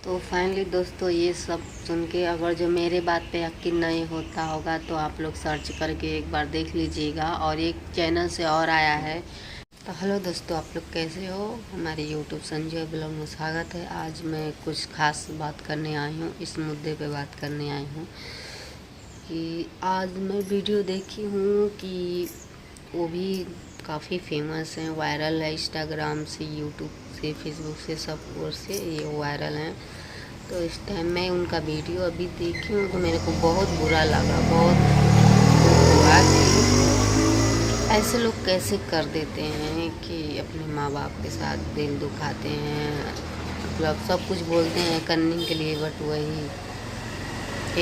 तो फाइनली दोस्तों ये सब सुन के अगर जो मेरे बात पे यकीन नहीं होता होगा तो आप लोग सर्च करके एक बार देख लीजिएगा। और एक चैनल से और आया है। तो हेलो दोस्तों, आप लोग कैसे हो? हमारे यूट्यूब संजय ब्लॉग में स्वागत है। आज मैं कुछ खास बात करने आई हूँ, इस मुद्दे पे बात करने आई हूँ कि आज मैं वीडियो देखी हूँ कि वो भी काफ़ी फेमस हैं, वायरल है, इंस्टाग्राम से, यूट्यूब से, फेसबुक से, सब ओर से ये वायरल हैं। तो इस टाइम मैं उनका वीडियो अभी देखी हूँ तो मेरे को बहुत बुरा लगा, बहुत हुआ कि ऐसे लोग कैसे कर देते हैं कि अपने माँ बाप के साथ दिल दुखाते हैं। मतलब सब कुछ बोलते हैं करने के लिए, बट वही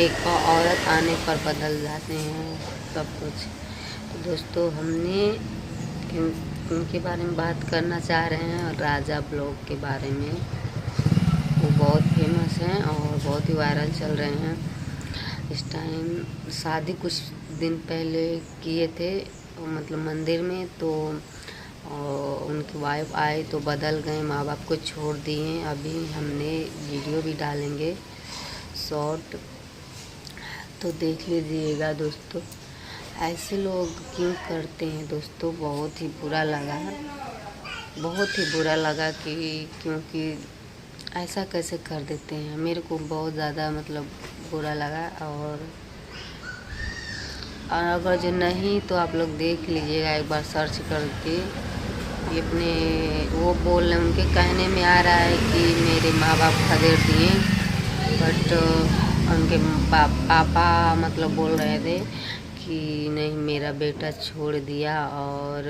एक औरत आने पर बदल जाते हैं सब कुछ। तो दोस्तों हमने उनके बारे में बात करना चाह रहे हैं, और राजा ब्लॉग के बारे में। वो बहुत फेमस हैं और बहुत ही वायरल चल रहे हैं इस टाइम। शादी कुछ दिन पहले किए थे, मतलब मंदिर में, तो उनकी वाइफ आए तो बदल गए, माँ बाप को छोड़ दिए। अभी हमने वीडियो भी डालेंगे शॉर्ट, तो देख लीजिएगा दोस्तों। ऐसे लोग क्यों करते हैं दोस्तों? बहुत ही बुरा लगा, बहुत ही बुरा लगा कि क्योंकि ऐसा कैसे कर देते हैं। मेरे को बहुत ज़्यादा मतलब बुरा लगा। और अगर जो नहीं तो आप लोग देख लीजिएगा एक बार सर्च करके। ये अपने वो बोल रहे, उनके कहने में आ रहा है कि मेरे माँ बाप खदेड़ दिए, बट उनके पापा मतलब बोल रहे थे कि नहीं, मेरा बेटा छोड़ दिया और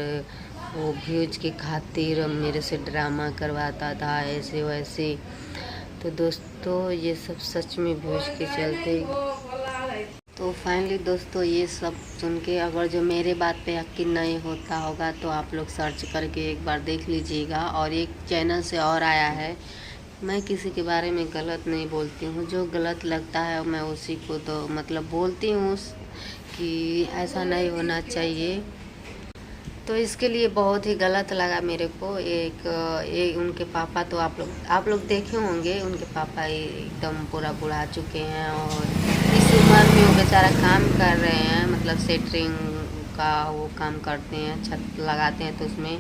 वो व्यूज के खातिर मेरे से ड्रामा करवाता था, ऐसे वैसे। तो दोस्तों ये सब सच में व्यूज के चलते। तो फाइनली दोस्तों ये सब सुन के अगर जो मेरे बात पे यकीन नहीं होता होगा तो आप लोग सर्च करके एक बार देख लीजिएगा। और एक चैनल से और आया है। मैं किसी के बारे में गलत नहीं बोलती हूँ, जो गलत लगता है मैं उसी को तो मतलब बोलती हूँ कि ऐसा नहीं होना चाहिए। तो इसके लिए बहुत ही गलत लगा मेरे को। एक उनके पापा तो आप लोग देखे होंगे, उनके पापा एकदम पूरा बुढ़ा चुके हैं और इस उम्र में वो बेचारा काम कर रहे हैं, मतलब सेटरिंग का वो काम करते हैं, छत लगाते हैं तो उसमें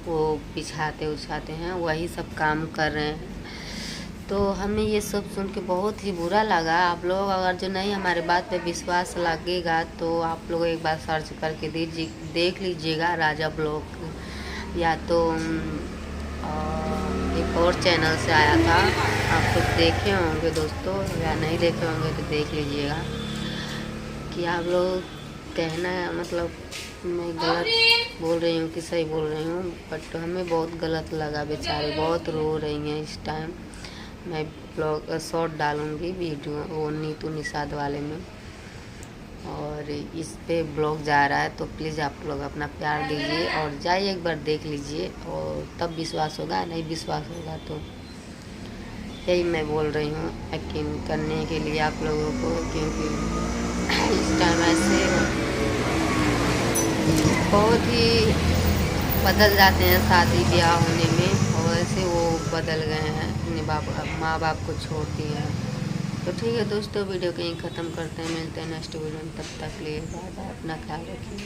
वो बिछाते उछाते हैं, वही सब काम कर रहे हैं। तो हमें ये सब सुन के बहुत ही बुरा लगा। आप लोग अगर जो नहीं हमारे बात पे विश्वास लगेगा तो आप लोग एक बार सर्च करके देख लीजिएगा राजा ब्लॉग, या तो एक और चैनल से आया था, आप लोग देखे होंगे दोस्तों, या नहीं देखे होंगे तो देख लीजिएगा। कि आप लोग कहना मतलब मैं गलत बोल रही हूँ कि सही बोल रही हूँ, बट हमें बहुत गलत लगा। बेचारे बहुत रो रही हैं इस टाइम। मैं ब्लॉग शॉर्ट डालूँगी वीडियो वो नीतू निषाद वाले में, और इस पे ब्लॉग जा रहा है तो प्लीज़ आप लोग अपना प्यार दीजिए और जाइए एक बार देख लीजिए, और तब विश्वास होगा। नहीं विश्वास होगा तो यही मैं बोल रही हूँ यकीन करने के लिए आप लोगों को, क्योंकि इस टाइम ऐसे बहुत ही बदल जाते हैं शादी ब्याह होने में, और ऐसे वो बदल गए हैं, अपने माँ बाप को छोड़ दिए हैं। तो ठीक है दोस्तों, वीडियो कहीं ख़त्म करते हैं, मिलते हैं नेक्स्ट वीडियो में। तब तक लिए बाय बाय, अपना ख्याल रखिए।